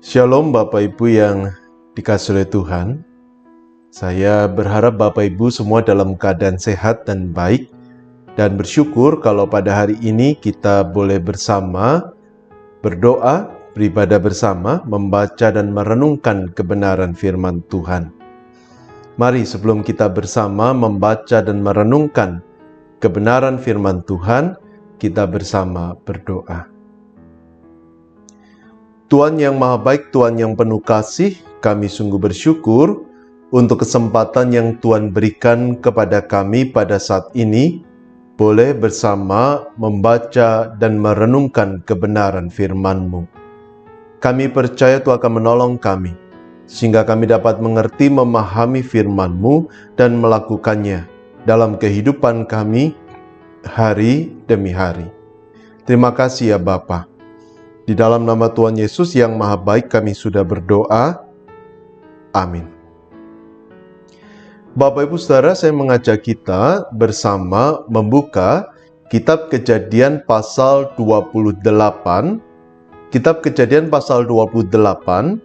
Shalom Bapak Ibu yang dikasihi oleh Tuhan. Saya berharap Bapak Ibu semua dalam keadaan sehat dan baik, dan bersyukur kalau pada hari ini kita boleh bersama berdoa, beribadah bersama, membaca dan merenungkan kebenaran firman Tuhan. Mari sebelum kita bersama membaca dan merenungkan kebenaran firman Tuhan, kita bersama berdoa. Tuhan yang Maha Baik, Tuhan yang penuh kasih, kami sungguh bersyukur untuk kesempatan yang Tuhan berikan kepada kami pada saat ini, boleh bersama membaca dan merenungkan kebenaran firman-Mu. Kami percaya Tuhan akan menolong kami, sehingga kami dapat mengerti, memahami firman-Mu dan melakukannya dalam kehidupan kami hari demi hari. Terima kasih ya Bapa. Di dalam nama Tuhan Yesus yang Maha Baik kami sudah berdoa. Amin. Bapak Ibu Saudara, saya mengajak kita bersama membuka Kitab Kejadian pasal 28. Kitab Kejadian pasal 28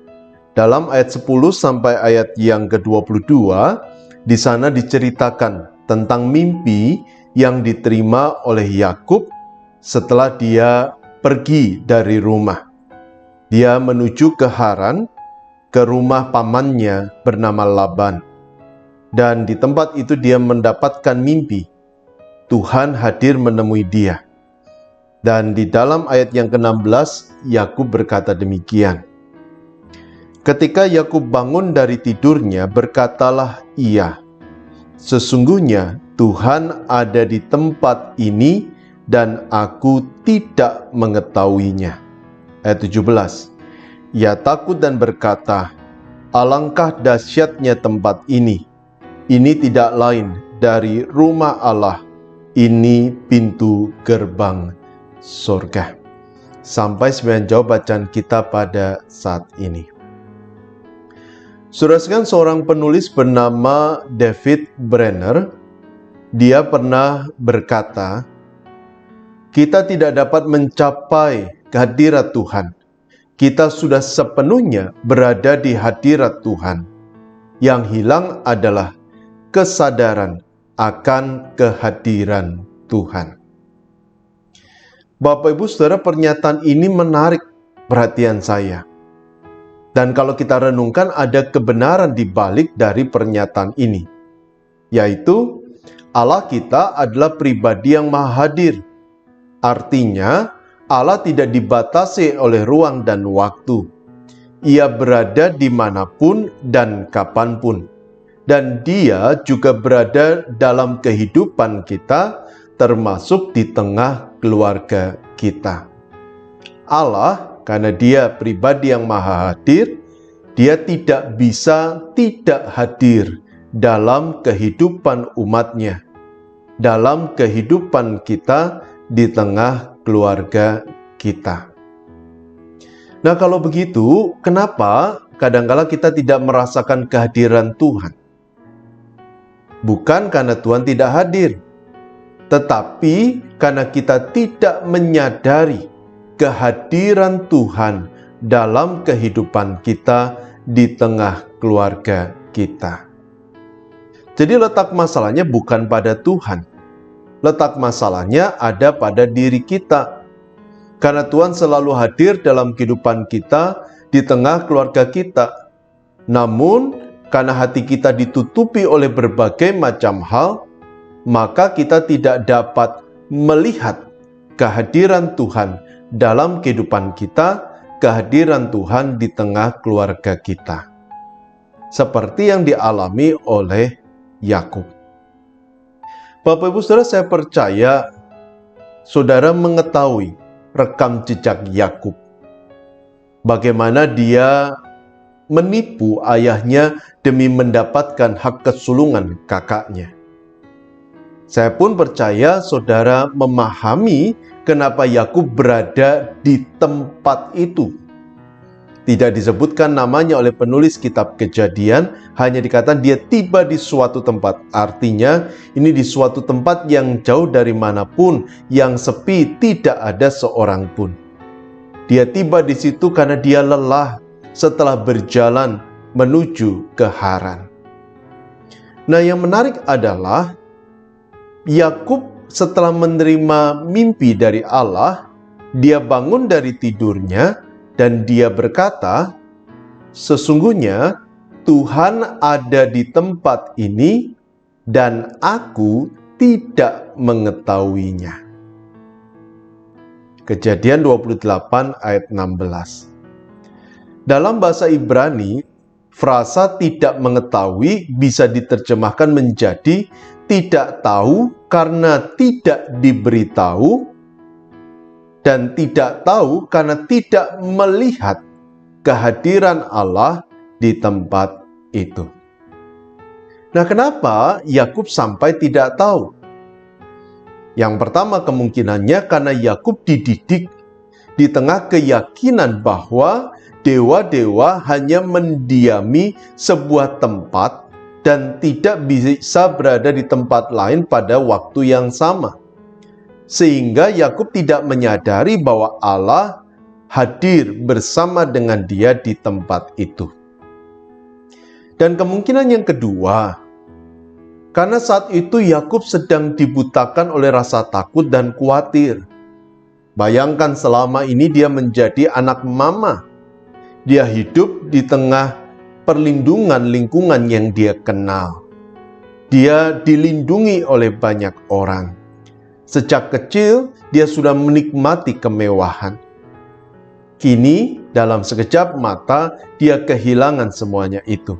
dalam ayat 10 sampai ayat yang ke-22. Di sana diceritakan tentang mimpi yang diterima oleh Yakub setelah dia pergi dari rumah. Dia menuju ke Haran, ke rumah pamannya bernama Laban. Dan di tempat itu dia mendapatkan mimpi. Tuhan hadir menemui dia. Dan di dalam ayat yang ke-16, Yakub berkata demikian. Ketika Yakub bangun dari tidurnya, berkatalah ia, "Sesungguhnya Tuhan ada di tempat ini, dan aku tidak mengetahuinya." Ayat 17. Ia takut dan berkata, "Alangkah dahsyatnya tempat ini. Ini tidak lain dari rumah Allah. Ini pintu gerbang surga." Sampai sebagian jawab bacaan kita pada saat ini. Saudara sekalian, seorang penulis bernama David Brenner, dia pernah berkata, kita tidak dapat mencapai kehadirat Tuhan. Kita sudah sepenuhnya berada di hadirat Tuhan. Yang hilang adalah kesadaran akan kehadiran Tuhan. Bapak Ibu Saudara, pernyataan ini menarik perhatian saya. Dan kalau kita renungkan, ada kebenaran di balik dari pernyataan ini, yaitu Allah kita adalah pribadi yang maha hadir. Artinya, Allah tidak dibatasi oleh ruang dan waktu. Ia berada dimanapun dan kapanpun. Dan Dia juga berada dalam kehidupan kita, termasuk di tengah keluarga kita. Allah, karena Dia pribadi yang maha hadir, Dia tidak bisa tidak hadir dalam kehidupan umatnya, dalam kehidupan kita, di tengah keluarga kita. Nah, kalau begitu, kenapa kadangkala kita tidak merasakan kehadiran Tuhan? Bukan karena Tuhan tidak hadir, tetapi karena kita tidak menyadari kehadiran Tuhan dalam kehidupan kita di tengah keluarga kita. Jadi letak masalahnya bukan pada Tuhan. Letak masalahnya ada pada diri kita. Karena Tuhan selalu hadir dalam kehidupan kita, di tengah keluarga kita. Namun, karena hati kita ditutupi oleh berbagai macam hal, maka kita tidak dapat melihat kehadiran Tuhan dalam kehidupan kita, kehadiran Tuhan di tengah keluarga kita. Seperti yang dialami oleh Yakub. Bapak Ibu Saudara, saya percaya saudara mengetahui rekam jejak Yakub. Bagaimana dia menipu ayahnya demi mendapatkan hak kesulungan kakaknya. Saya pun percaya saudara memahami kenapa Yakub berada di tempat itu. Tidak disebutkan namanya oleh penulis kitab Kejadian, hanya dikatakan dia tiba di suatu tempat. Artinya, ini di suatu tempat yang jauh dari manapun, yang sepi, tidak ada seorang pun. Dia tiba di situ karena dia lelah, setelah berjalan menuju ke Haran. Nah, yang menarik adalah Yakub setelah menerima mimpi dari Allah, dia bangun dari tidurnya dan dia berkata, "Sesungguhnya Tuhan ada di tempat ini dan aku tidak mengetahuinya." Kejadian 28 ayat 16. Dalam bahasa Ibrani, frasa tidak mengetahui bisa diterjemahkan menjadi tidak tahu karena tidak diberitahu, dan tidak tahu karena tidak melihat kehadiran Allah di tempat itu. Nah, kenapa Yakub sampai tidak tahu? Yang pertama kemungkinannya karena Yakub dididik di tengah keyakinan bahwa dewa-dewa hanya mendiami sebuah tempat dan tidak bisa berada di tempat lain pada waktu yang sama. Sehingga Yakub tidak menyadari bahwa Allah hadir bersama dengan dia di tempat itu. Dan kemungkinan yang kedua, karena saat itu Yakub sedang dibutakan oleh rasa takut dan khawatir. Bayangkan selama ini dia menjadi anak mama. Dia hidup di tengah perlindungan lingkungan yang dia kenal. Dia dilindungi oleh banyak orang. Sejak kecil dia sudah menikmati kemewahan. Kini dalam sekejap mata dia kehilangan semuanya itu.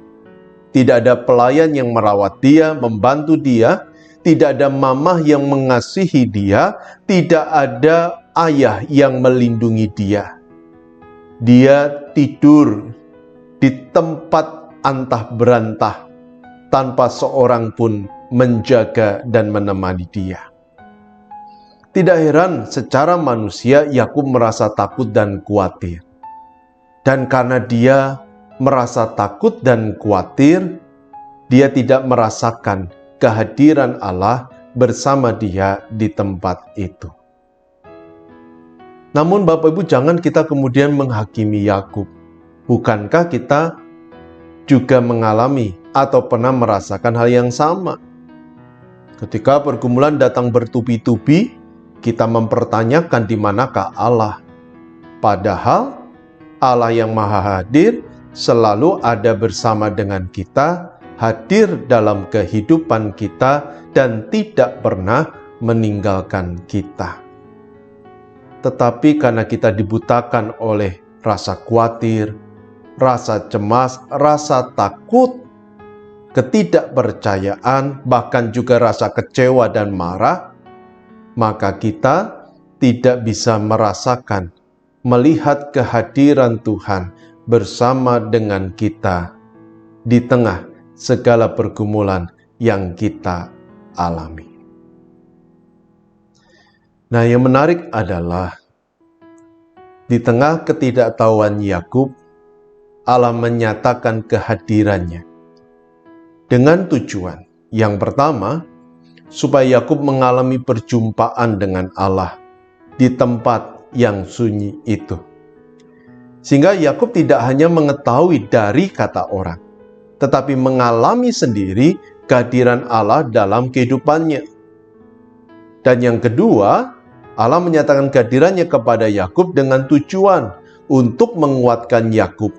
Tidak ada pelayan yang merawat dia, membantu dia. Tidak ada mamah yang mengasihi dia. Tidak ada ayah yang melindungi dia. Dia tidur di tempat antah berantah tanpa seorang pun menjaga dan menemani dia. Tidak heran secara manusia Yakub merasa takut dan khawatir. Dan karena dia merasa takut dan khawatir, dia tidak merasakan kehadiran Allah bersama dia di tempat itu. Namun Bapak Ibu, jangan kita kemudian menghakimi Yakub. Bukankah kita juga mengalami atau pernah merasakan hal yang sama? Ketika pergumulan datang bertubi-tubi, kita mempertanyakan di manakah Allah. Padahal Allah yang Maha Hadir selalu ada bersama dengan kita, hadir dalam kehidupan kita, dan tidak pernah meninggalkan kita. Tetapi karena kita dibutakan oleh rasa khawatir, rasa cemas, rasa takut, ketidakpercayaan, bahkan juga rasa kecewa dan marah, maka kita tidak bisa merasakan, melihat kehadiran Tuhan bersama dengan kita di tengah segala pergumulan yang kita alami. Nah, yang menarik adalah di tengah ketidaktahuan Yakub, Allah menyatakan kehadirannya dengan tujuan. Yang pertama, supaya Yakub mengalami perjumpaan dengan Allah di tempat yang sunyi itu. Sehingga Yakub tidak hanya mengetahui dari kata orang, tetapi mengalami sendiri kehadiran Allah dalam kehidupannya. Dan yang kedua, Allah menyatakan kehadirannya kepada Yakub dengan tujuan untuk menguatkan Yakub.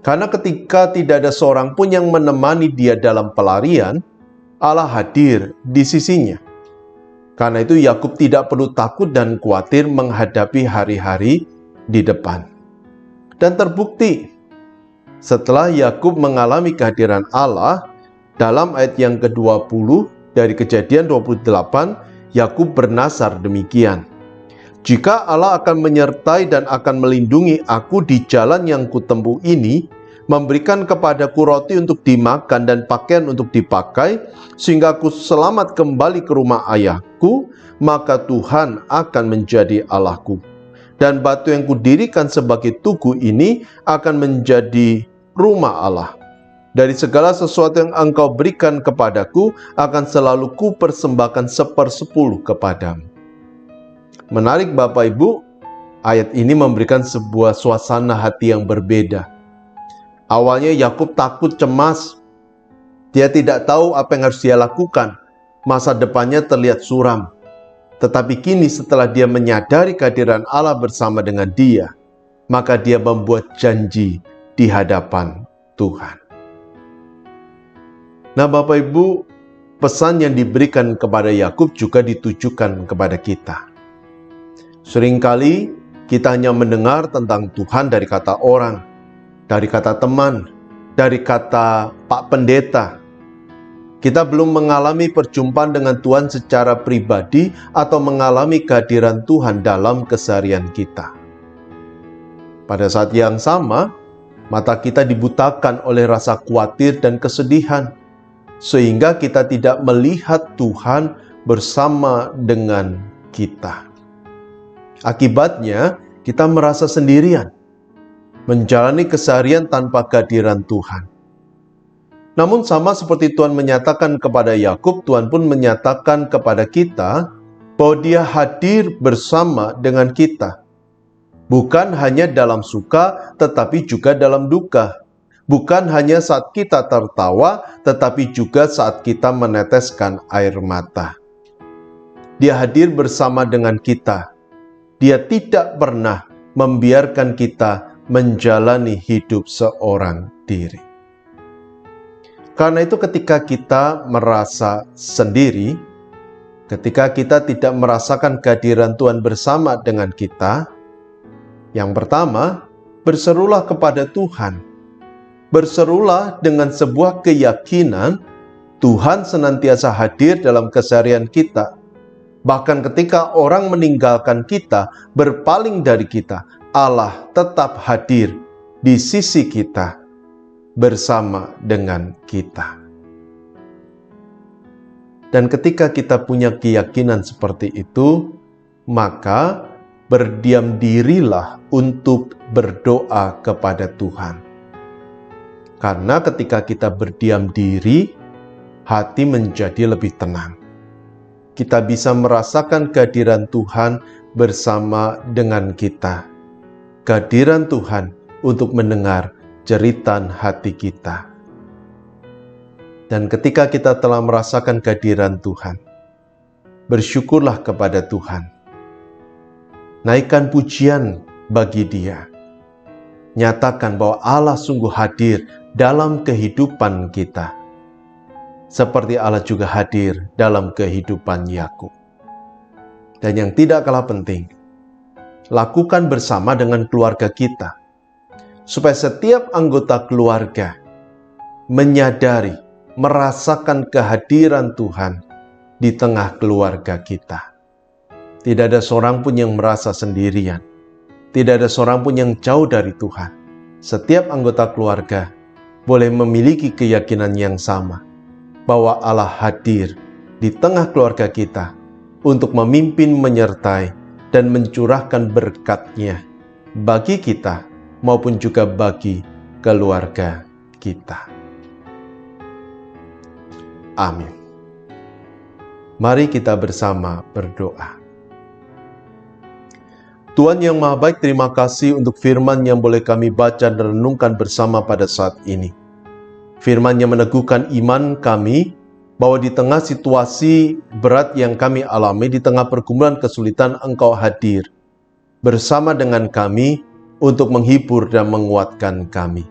Karena ketika tidak ada seorang pun yang menemani dia dalam pelarian, Allah hadir di sisinya. Karena itu Yakub tidak perlu takut dan khawatir menghadapi hari-hari di depan. Dan terbukti, setelah Yakub mengalami kehadiran Allah, dalam ayat yang ke-20 dari Kejadian 28, Yakub bernasar demikian. Jika Allah akan menyertai dan akan melindungi aku di jalan yang kutempuh ini, memberikan kepadaku roti untuk dimakan dan pakaian untuk dipakai, sehingga aku selamat kembali ke rumah ayahku, maka Tuhan akan menjadi Allahku. Dan batu yang kudirikan sebagai tugu ini akan menjadi rumah Allah. Dari segala sesuatu yang engkau berikan kepadaku, akan selalu kupersembahkan 1/10 kepadamu. Menarik Bapak Ibu, ayat ini memberikan sebuah suasana hati yang berbeda Awalnya Yakub takut, cemas. Dia tidak tahu apa yang harus dia lakukan. Masa depannya terlihat suram. Tetapi kini setelah dia menyadari kehadiran Allah bersama dengan dia, maka dia membuat janji di hadapan Tuhan. Nah, Bapak Ibu, pesan yang diberikan kepada Yakub juga ditujukan kepada kita. Seringkali kita hanya mendengar tentang Tuhan dari kata orang, dari kata teman, dari kata Pak Pendeta. Kita belum mengalami perjumpaan dengan Tuhan secara pribadi atau mengalami kehadiran Tuhan dalam keseharian kita. Pada saat yang sama, mata kita dibutakan oleh rasa khawatir dan kesedihan, sehingga kita tidak melihat Tuhan bersama dengan kita. Akibatnya, kita merasa sendirian, menjalani keseharian tanpa kehadiran Tuhan. Namun sama seperti Tuhan menyatakan kepada Yakub, Tuhan pun menyatakan kepada kita bahwa Dia hadir bersama dengan kita. Bukan hanya dalam suka, tetapi juga dalam duka. Bukan hanya saat kita tertawa, tetapi juga saat kita meneteskan air mata. Dia hadir bersama dengan kita. Dia tidak pernah membiarkan kita menjalani hidup seorang diri. Karena itu ketika kita merasa sendiri, ketika kita tidak merasakan kehadiran Tuhan bersama dengan kita, yang pertama, berserulah kepada Tuhan. Berserulah dengan sebuah keyakinan Tuhan senantiasa hadir dalam keseharian kita. Bahkan ketika orang meninggalkan kita, berpaling dari kita, Allah tetap hadir di sisi kita, bersama dengan kita. Dan ketika kita punya keyakinan seperti itu, maka berdiam dirilah untuk berdoa kepada Tuhan. Karena ketika kita berdiam diri, hati menjadi lebih tenang. Kita bisa merasakan kehadiran Tuhan bersama dengan kita. Kehadiran Tuhan untuk mendengar jeritan hati kita. Dan ketika kita telah merasakan kehadiran Tuhan, bersyukurlah kepada Tuhan. Naikkan pujian bagi Dia. Nyatakan bahwa Allah sungguh hadir dalam kehidupan kita. Seperti Allah juga hadir dalam kehidupan Yakub. Dan yang tidak kalah penting, lakukan bersama dengan keluarga kita. Supaya setiap anggota keluarga menyadari, merasakan kehadiran Tuhan di tengah keluarga kita. Tidak ada seorang pun yang merasa sendirian. Tidak ada seorang pun yang jauh dari Tuhan. Setiap anggota keluarga boleh memiliki keyakinan yang sama, bahwa Allah hadir di tengah keluarga kita untuk memimpin, menyertai, dan mencurahkan berkat-Nya bagi kita maupun juga bagi keluarga kita. Amin. Mari kita bersama berdoa. Tuhan yang Maha Baik, terima kasih untuk firman yang boleh kami baca dan renungkan bersama pada saat ini. Firman yang meneguhkan iman kami bahwa di tengah situasi berat yang kami alami, di tengah pergumulan kesulitan, Engkau hadir bersama dengan kami untuk menghibur dan menguatkan kami,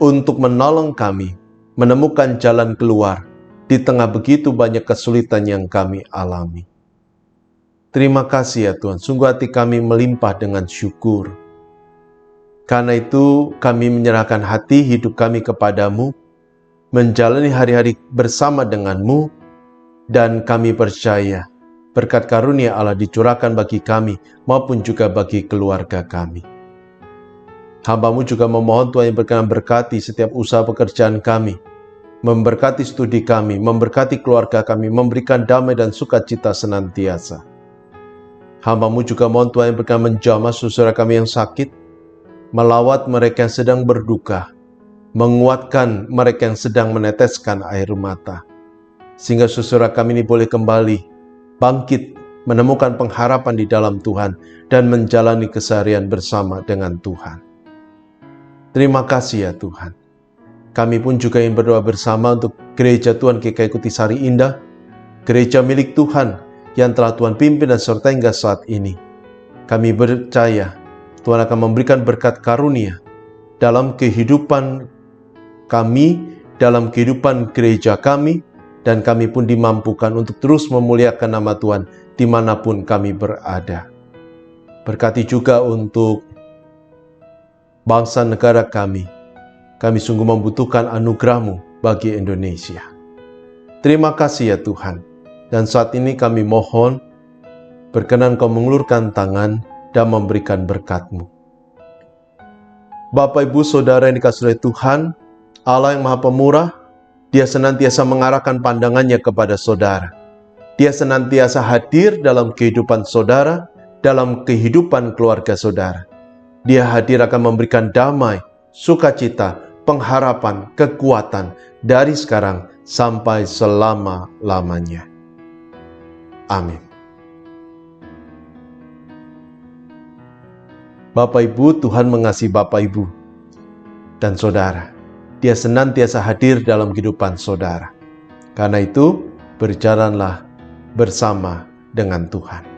untuk menolong kami menemukan jalan keluar di tengah begitu banyak kesulitan yang kami alami. Terima kasih ya Tuhan, sungguh hati kami melimpah dengan syukur. Karena itu kami menyerahkan hati hidup kami kepadamu, menjalani hari-hari bersama denganmu, dan kami percaya berkat karunia Allah dicurahkan bagi kami maupun juga bagi keluarga kami. Hamba-Mu juga memohon Tuhan yang berkenan berkati setiap usaha pekerjaan kami, memberkati studi kami, memberkati keluarga kami, memberikan damai dan sukacita senantiasa. Hamba-Mu juga mohon Tuhan yang berkenan menjamah saudara kami yang sakit, melawat mereka yang sedang berduka, menguatkan mereka yang sedang meneteskan air mata, sehingga saudara kami ini boleh kembali bangkit, menemukan pengharapan di dalam Tuhan, dan menjalani keseharian bersama dengan Tuhan. Terima kasih ya Tuhan. Kami pun juga ingin berdoa bersama untuk Gereja Tuhan GKI Kutisari Indah, gereja milik Tuhan yang telah Tuhan pimpin dan sertai hingga saat ini. Kami percaya Tuhan akan memberikan berkat karunia dalam kehidupan kami, dalam kehidupan gereja kami, dan kami pun dimampukan untuk terus memuliakan nama Tuhan dimanapun kami berada. Berkati juga untuk bangsa negara kami. Kami sungguh membutuhkan anugerah-Mu bagi Indonesia. Terima kasih ya Tuhan. Dan saat ini kami mohon, berkenan Kau mengulurkan tangan dan memberikan berkat-Mu. Bapak, Ibu, Saudara yang dikasihi oleh Tuhan, Allah yang Maha Pemurah, Dia senantiasa mengarahkan pandangannya kepada saudara. Dia senantiasa hadir dalam kehidupan saudara, dalam kehidupan keluarga saudara. Dia hadir akan memberikan damai, sukacita, pengharapan, kekuatan dari sekarang sampai selama-lamanya. Amin. Bapak Ibu, Tuhan mengasihi Bapak Ibu dan saudara. Dia senantiasa hadir dalam kehidupan saudara. Karena itu, berjalanlah bersama dengan Tuhan.